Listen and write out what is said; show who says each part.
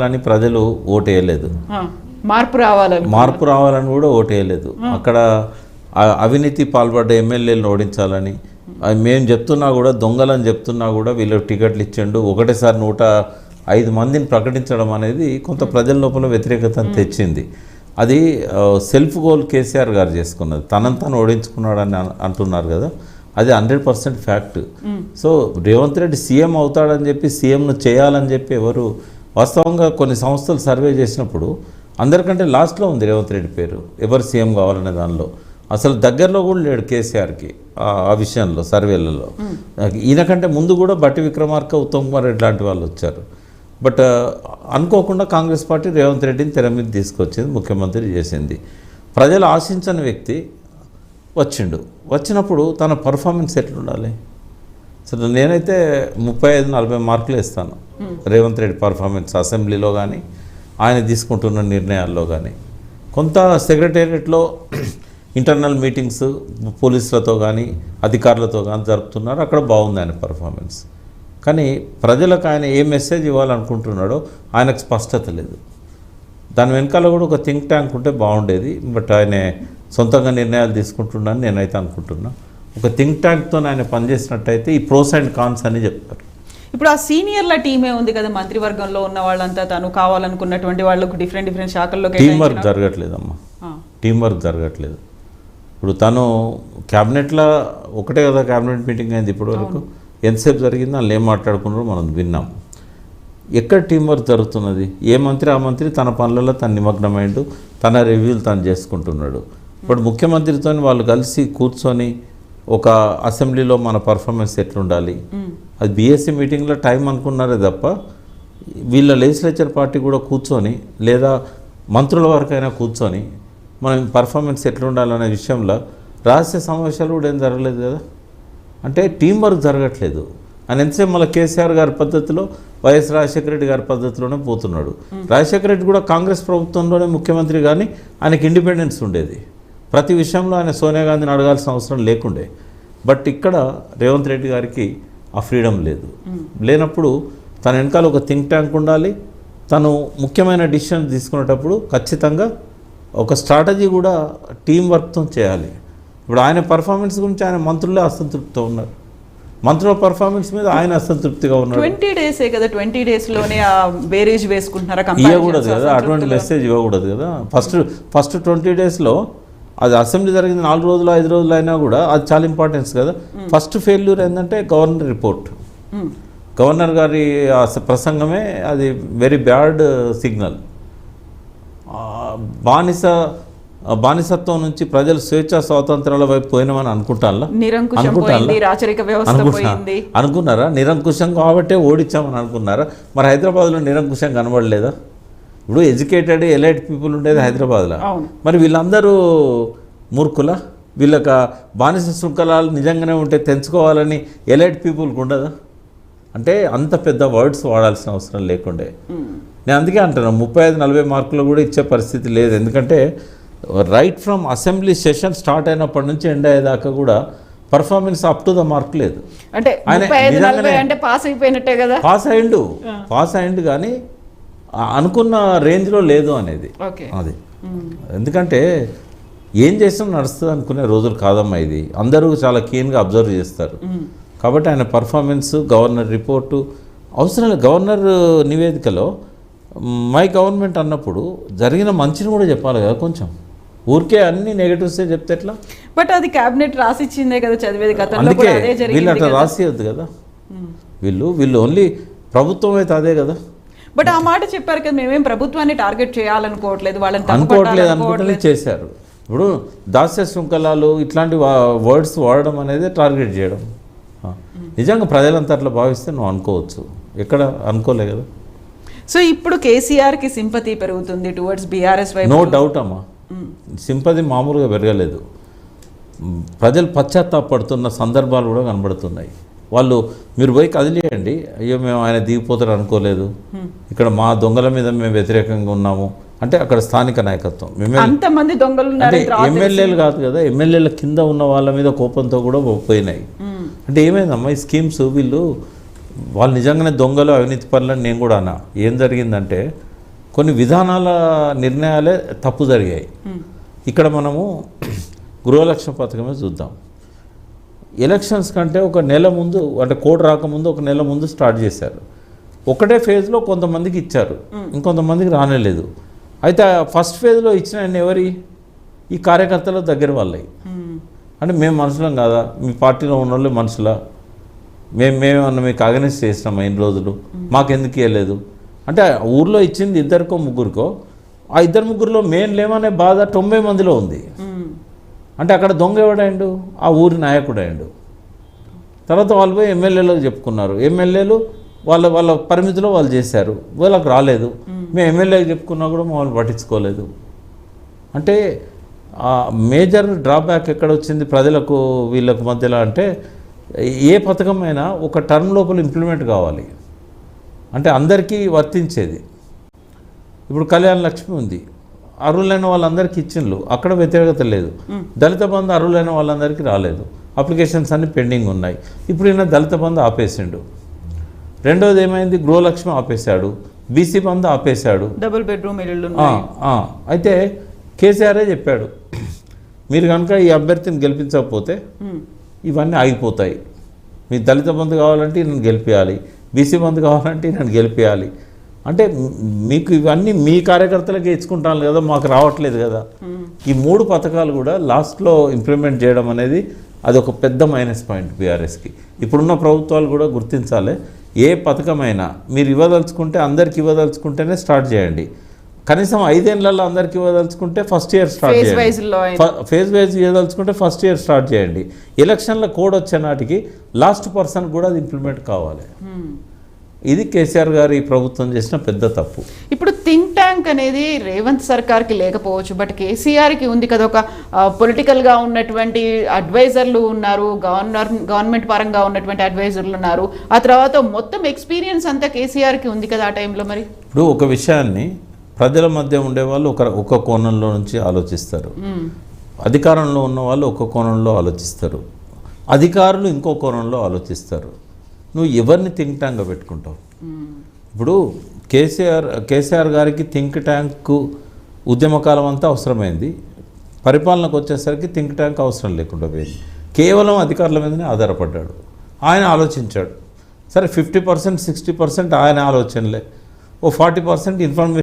Speaker 1: అని ప్రజలు ఓటేయలేదు, మార్పు రావాలని కూడా ఓటేయలేదు. అక్కడ అవినీతి పాల్పడ్డ ఎమ్మెల్యేలను ఓడించాలని మేము చెప్తున్నా కూడా, దొంగలని చెప్తున్నా కూడా వీళ్ళు టికెట్లు ఇచ్చిండు, ఒకటేసారి 105 మందిని ప్రకటించడం అనేది కొంత ప్రజల లోపల వ్యతిరేకతను తెచ్చింది. అది సెల్ఫ్ గోల్ కేసీఆర్ గారు చేసుకున్నది, తనని తను ఓడించుకున్నాడని అంటున్నారు కదా, అది 100% fact. So Revanth Reddy CM అవుతాడని చెప్పి, సీఎంను చేయాలని చెప్పి ఎవరు, వాస్తవంగా కొన్ని సంస్థలు సర్వే చేసినప్పుడు అందరికంటే లాస్ట్లో ఉంది రేవంత్ రెడ్డి పేరు, ఎవరు సీఎం కావాలనే దానిలో. అసలు దగ్గరలో కూడా లేడు కేసీఆర్కి ఆ విషయంలో, సర్వేలలో. ఈయనకంటే ముందు కూడా బట్టి విక్రమార్క, ఉత్తమ్ కుమార్ రెడ్డి లాంటి వాళ్ళు వచ్చారు. బట్ అనుకోకుండా కాంగ్రెస్ పార్టీ రేవంత్ రెడ్డిని తెర మీద తీసుకొచ్చింది, ముఖ్యమంత్రి చేసింది. ప్రజలు ఆశించని వ్యక్తి వచ్చినప్పుడు తన పర్ఫార్మెన్స్ ఎట్లుండాలి? అసలు నేనైతే 35-40 మార్కులు ఇస్తాను రేవంత్ రెడ్డి పర్ఫార్మెన్స్, అసెంబ్లీలో కానీ ఆయన తీసుకుంటున్న నిర్ణయాల్లో కానీ. కొంత సెక్రటేరియట్లో ఇంటర్నల్ మీటింగ్స్ పోలీసులతో కానీ అధికారులతో కానీ జరుపుతున్నారు, అక్కడ బాగుంది ఆయన పర్ఫార్మెన్స్. కానీ ప్రజలకు ఆయన ఏ మెసేజ్ ఇవ్వాలనుకుంటున్నాడో ఆయనకు స్పష్టత లేదు. దాని వెనకాల కూడా ఒక థింక్ ట్యాంక్ ఉంటే బాగుండేది. బట్ ఆయన సొంతంగా నిర్ణయాలు తీసుకుంటున్నాను నేనైతే అనుకుంటున్నా. ఒక థింక్ ట్యాంక్తో ఆయన పనిచేసినట్టయితే ఈ ప్రోస్ అండ్ కాన్స్ అని చెప్తారు.
Speaker 2: ఇప్పుడు ఆ సీనియర్ల టీమే ఉంది కదా, మంత్రివర్గంలో ఉన్న వాళ్ళంతా తను కావాలనుకున్నటువంటి వాళ్ళకు డిఫరెంట్ శాఖల్లో
Speaker 1: టీం వర్క్ జరగట్లేదమ్మా, టీం వర్క్ జరగట్లేదు. ఇప్పుడు తను క్యాబినెట్లో ఒకటే కదా క్యాబినెట్ మీటింగ్ అయింది ఇప్పటి వరకు, ఎంతసేపు జరిగిందో వాళ్ళు ఏం మాట్లాడుకున్నారో మనం విన్నాం. ఎక్కడ టీం వర్క్ జరుగుతున్నది? ఏ మంత్రి ఆ మంత్రి తన పనులలో తను నిమగ్నమైండు, తన రివ్యూలు తను చేసుకుంటున్నాడు. ఇప్పుడు ముఖ్యమంత్రితో వాళ్ళు కలిసి కూర్చొని ఒక అసెంబ్లీలో మన పర్ఫార్మెన్స్ ఎట్లుండాలి, అది బీఎస్సీ మీటింగ్లో టైం అనుకున్నారే తప్ప వీళ్ళ లెజిస్లేచర్ పార్టీ కూడా కూర్చొని, లేదా మంత్రుల వరకైనా కూర్చొని మనం పర్ఫార్మెన్స్ ఎట్లుండాలనే విషయంలో రహస్య సమావేశాలు కూడా ఏం జరగలేదు కదా. అంటే టీం వర్క్ జరగట్లేదు. ఆయన ఎంతసేపు మళ్ళీ కేసీఆర్ గారి పద్ధతిలో, వైఎస్ రాజశేఖర రెడ్డి గారి పద్ధతిలోనే పోతున్నాడు. రాజశేఖర రెడ్డి కూడా కాంగ్రెస్ ప్రభుత్వంలోనే ముఖ్యమంత్రి, కానీ ఆయనకి ఇండిపెండెన్స్ ఉండేది. ప్రతి విషయంలో ఆయన సోనియా గాంధీని అడగాల్సిన అవసరం లేకుండే. బట్ ఇక్కడ రేవంత్ రెడ్డి గారికి ఆ ఫ్రీడమ్ లేదు. లేనప్పుడు తన వెనకాల ఒక థింక్ ట్యాంక్ ఉండాలి. తను ముఖ్యమైన డిసిషన్ తీసుకునేటప్పుడు ఖచ్చితంగా ఒక స్ట్రాటజీ కూడా టీం వర్క్తో చేయాలి. ఇప్పుడు ఆయన పర్ఫార్మెన్స్ గురించి ఆయన మంత్రులే అసంతృప్తితో ఉన్నారు, మంత్రుల పర్ఫార్మెన్స్ మీద ఆయన అసంతృప్తిగా ఉన్నారు.
Speaker 2: 20 డేసే కదా, 20 డేస్లోనే ఆ బేరేజ్ వేసుకుంటున్నారా?
Speaker 1: ఇవ్వకూడదు కదా, అటువంటి మెసేజ్ ఇవ్వకూడదు కదా. ఫస్ట్ 20 డేస్లో అది అసెంబ్లీ జరిగింది 4 రోజులు 5 రోజులు అయినా కూడా అది చాలా ఇంపార్టెన్స్ కదా. ఫస్ట్ ఫెయిల్యూర్ ఏంటంటే గవర్నర్ రిపోర్ట్, గవర్నర్ గారి ప్రసంగమే అది వెరీ బ్యాడ్ సిగ్నల్. బానిసత్వం నుంచి ప్రజలు స్వేచ్ఛా స్వాతంత్రాల వైపు పోయినామని అనుకుంటారా? అనుకున్నారా? నిరంకుశం కాబట్టే ఓడించామని అనుకున్నారా? మరి హైదరాబాద్లో నిరంకుశం కనబడలేదా? ఇప్పుడు ఎడ్యుకేటెడ్ ఎలైట్ పీపుల్ ఉండేది హైదరాబాద్లో, మరి వీళ్ళందరూ మూర్ఖుల? వీళ్ళకి బానిస శృంఖలాలు నిజంగానే ఉంటే తెంచుకోవాలని ఎలైట్ పీపుల్కి ఉండదా? అంటే అంత పెద్ద వర్డ్స్ వాడాల్సిన అవసరం లేకుండే. నేను అందుకే అంటున్నాను 35-40 మార్కులు కూడా ఇచ్చే పరిస్థితి లేదు. ఎందుకంటే right from assembly session start అయినప్పటి నుంచి ఎండ్ అయ్యేదాకా కూడా performance up to the mark లేదు.
Speaker 2: అంటే పాస్ అయిపోయినట్టే కదా.
Speaker 1: పాస్ అయ్యిండు కానీ అనుకున్న రేంజ్లో లేదు అనేది అది. ఎందుకంటే ఏం చేసినా నడుస్తుంది అనుకునే రోజులు కాదమ్మా ఇది. అందరూ చాలా కీన్గా అబ్జర్వ్ చేస్తారు. కాబట్టి ఆయన పర్ఫార్మెన్స్, గవర్నర్ రిపోర్టు అవసరం లేదు. గవర్నర్ నివేదికలో మై గవర్నమెంట్ అన్నప్పుడు జరిగిన మంచిని కూడా చెప్పాలి కదా. కొంచెం ఊరికే అన్ని నెగటివ్సే చెప్తే ఎట్లా?
Speaker 2: బట్ అది క్యాబినెట్ రాసిచ్చిందే కదా చదివేది.
Speaker 1: అందుకే వీళ్ళు అట్లా రాసియద్దు కదా. వీళ్ళు ఓన్లీ ప్రభుత్వం అయితే అదే కదా.
Speaker 2: బట్ ఆ మాట చెప్పారు కదా, మేమేం ప్రభుత్వాన్ని టార్గెట్ చేయాలనుకోవట్లేదు, వాళ్ళని
Speaker 1: అనుకుంటూనే చేశారు. ఇప్పుడు దాస్య శృంఖలాలు ఇట్లాంటి వర్డ్స్ వాడడం అనేది టార్గెట్ చేయడం. నిజంగా ప్రజలంతా అట్లా భావిస్తే నువ్వు అనుకోవచ్చు, ఎక్కడ అనుకోలే కదా.
Speaker 2: సో ఇప్పుడు కేసీఆర్కి సింపతి పెరుగుతుంది టువర్డ్స్ బీఆర్ఎస్ వైపు.
Speaker 1: నో డౌట్ అమ్మా, సింపతి మామూలుగా పెరగలేదు. ప్రజలు పశ్చాత్తాపడుతున్న సందర్భాలు కూడా కనబడుతున్నాయి. వాళ్ళు మీరు పోయి కదిలేయండి, అయ్యో మేము ఆయన దిగిపోతారు అనుకోలేదు, ఇక్కడ మా దొంగల మీద మేము వ్యతిరేకంగా ఉన్నాము అంటే అక్కడ స్థానిక నాయకత్వం, అంటే ఎమ్మెల్యేలు కాదు కదా, ఎమ్మెల్యేల కింద ఉన్న వాళ్ళ మీద కోపంతో కూడా పోయినాయి. అంటే ఏమైందమ్మా ఈ స్కీమ్స్, వాళ్ళు నిజంగానే దొంగలు అవినీతి పనులని నేను కూడా అన్నా. ఏం జరిగిందంటే కొన్ని విధానాల నిర్ణయాలే తప్పు జరిగాయి. ఇక్కడ మనము గృహలక్ష్మి పథకమే చూద్దాం. ఎలక్షన్స్ కంటే ఒక నెల ముందు, అంటే కోడ్ రాకముందు ఒక నెల ముందు స్టార్ట్ చేశారు. ఒకటే ఫేజ్లో కొంతమందికి ఇచ్చారు, ఇంకొంతమందికి రానేలేదు. అయితే ఫస్ట్ ఫేజ్లో ఇచ్చిన ఎవరి, ఈ కార్యకర్తల దగ్గర వాళ్ళవి. అంటే మేము మనుషులం కాదా, మీ పార్టీలో ఉన్న వాళ్ళే మనుషులా, మేమేమన్నా మీకు అగనెస్ట్ చేసినామా ఇన్ని రోజులు, మాకెందుకు ఇవ్వలేదు అంటే ఊర్లో ఇచ్చింది ఇద్దరికో ముగ్గురికో, ఆ ఇద్దరు ముగ్గురులో మెయిన్ లేమనే బాధ 90 మందిలో ఉంది. అంటే అక్కడ దొంగ ఎవడాయండు, ఆ ఊరి నాయకుడు అయ్యండు. తర్వాత వాళ్ళు పోయి ఎమ్మెల్యేలకు చెప్పుకున్నారు, ఎమ్మెల్యేలు వాళ్ళ పరిమితిలో వాళ్ళు చేశారు, వాళ్ళకి రాలేదు. మేము ఎమ్మెల్యేకి చెప్పుకున్నా కూడా మమ్మల్ని పట్టించుకోలేదు. అంటే మేజర్ డ్రాబ్యాక్ ఎక్కడ వచ్చింది ప్రజలకు వీళ్ళకు మధ్యలో అంటే, ఏ పథకమైనా ఒక టర్మ్ లోపల ఇంప్లిమెంట్ కావాలి, అంటే అందరికీ వర్తించేది. ఇప్పుడు కళ్యాణ లక్ష్మి ఉంది, అర్హులైన వాళ్ళందరికీ ఇచ్చిండ్రు, అక్కడ వ్యతిరేకత లేదు. దళిత బంధు అర్హులైన వాళ్ళందరికీ రాలేదు, అప్లికేషన్స్ అన్ని పెండింగ్ ఉన్నాయి. ఇప్పుడు ఈయన దళిత బంధు ఆపేసిండు. రెండోది ఏమైంది, గృహలక్ష్మి ఆపేశాడు, బీసీ బంధు ఆపేశాడు,
Speaker 2: డబుల్ బెడ్రూమ్ ఇళ్ళు.
Speaker 1: అయితే కేసీఆరే చెప్పాడు, మీరు కనుక ఈ అభ్యర్థిని గెలిపించకపోతే ఇవన్నీ ఆగిపోతాయి. మీ దళిత బంధు కావాలంటే నన్ను గెలిపించాలి, బీసీ బంధు కావాలంటే నన్ను గెలిపించాలి. అంటే మీకు ఇవన్నీ మీ కార్యకర్తలకే ఇచ్చుకుంటాను కదా, మాకు రావట్లేదు కదా. ఈ 3 పథకాలు కూడా లాస్ట్లో ఇంప్లిమెంట్ చేయడం అనేది అది ఒక పెద్ద మైనస్ పాయింట్ బీఆర్ఎస్కి. ఇప్పుడున్న ప్రభుత్వాలు కూడా గుర్తించాలి, ఏ పథకమైనా మీరు ఇవ్వదలుచుకుంటే అందరికి ఇవ్వదలుచుకుంటేనే స్టార్ట్ చేయండి. కనీసం 5 ఏళ్లలో అందరికి ఇవ్వదలుచుకుంటే ఫస్ట్ ఇయర్ స్టార్ట్ చేయండి, ఫేజ్ వైజ్ ఇవ్వదలుచుకుంటే ఫస్ట్ ఇయర్ స్టార్ట్ చేయండి. ఎలక్షన్ల కోడ్ వచ్చే నాటికి లాస్ట్ పర్సన్ కూడా అది ఇంప్లిమెంట్ కావాలి. ఇది కేసీఆర్ గారి ప్రభుత్వం చేసిన పెద్ద తప్పు.
Speaker 2: ఇప్పుడు థింక్ ట్యాంక్ అనేది రేవంత్ సర్కార్కి లేకపోవచ్చు, బట్ కేసీఆర్కి ఉంది కదా. ఒక పొలిటికల్గా ఉన్నటువంటి అడ్వైజర్లు ఉన్నారు, గవర్నమెంట్ పరంగా ఉన్నటువంటి అడ్వైజర్లు ఉన్నారు, ఆ తర్వాత మొత్తం ఎక్స్పీరియన్స్ అంతా కేసీఆర్కి ఉంది కదా ఆ టైంలో. మరి
Speaker 1: ఇప్పుడు ఒక విషయాన్ని ప్రజల మధ్య ఉండేవాళ్ళు ఒక కోణంలో నుంచి ఆలోచిస్తారు, అధికారంలో ఉన్న వాళ్ళు ఒక కోణంలో ఆలోచిస్తారు, అధికారులు ఇంకో కోణంలో ఆలోచిస్తారు. నువ్వు ఎవరిని థింక్ ట్యాంక్గా పెట్టుకుంటావు? ఇప్పుడు కేసీఆర్ గారికి థింక్ ట్యాంక్ ఉద్యమకాలం అంతా అవసరమైంది, పరిపాలనకు వచ్చేసరికి థింక్ ట్యాంక్ అవసరం లేకుండా పోయింది. కేవలం అధికారుల మీదనే ఆధారపడ్డాడు. ఆయన ఆలోచించాడు, సరే 50% 60% ఆయన ఆలోచనలే, ఓ 40% ఇన్ఫర్మేషన్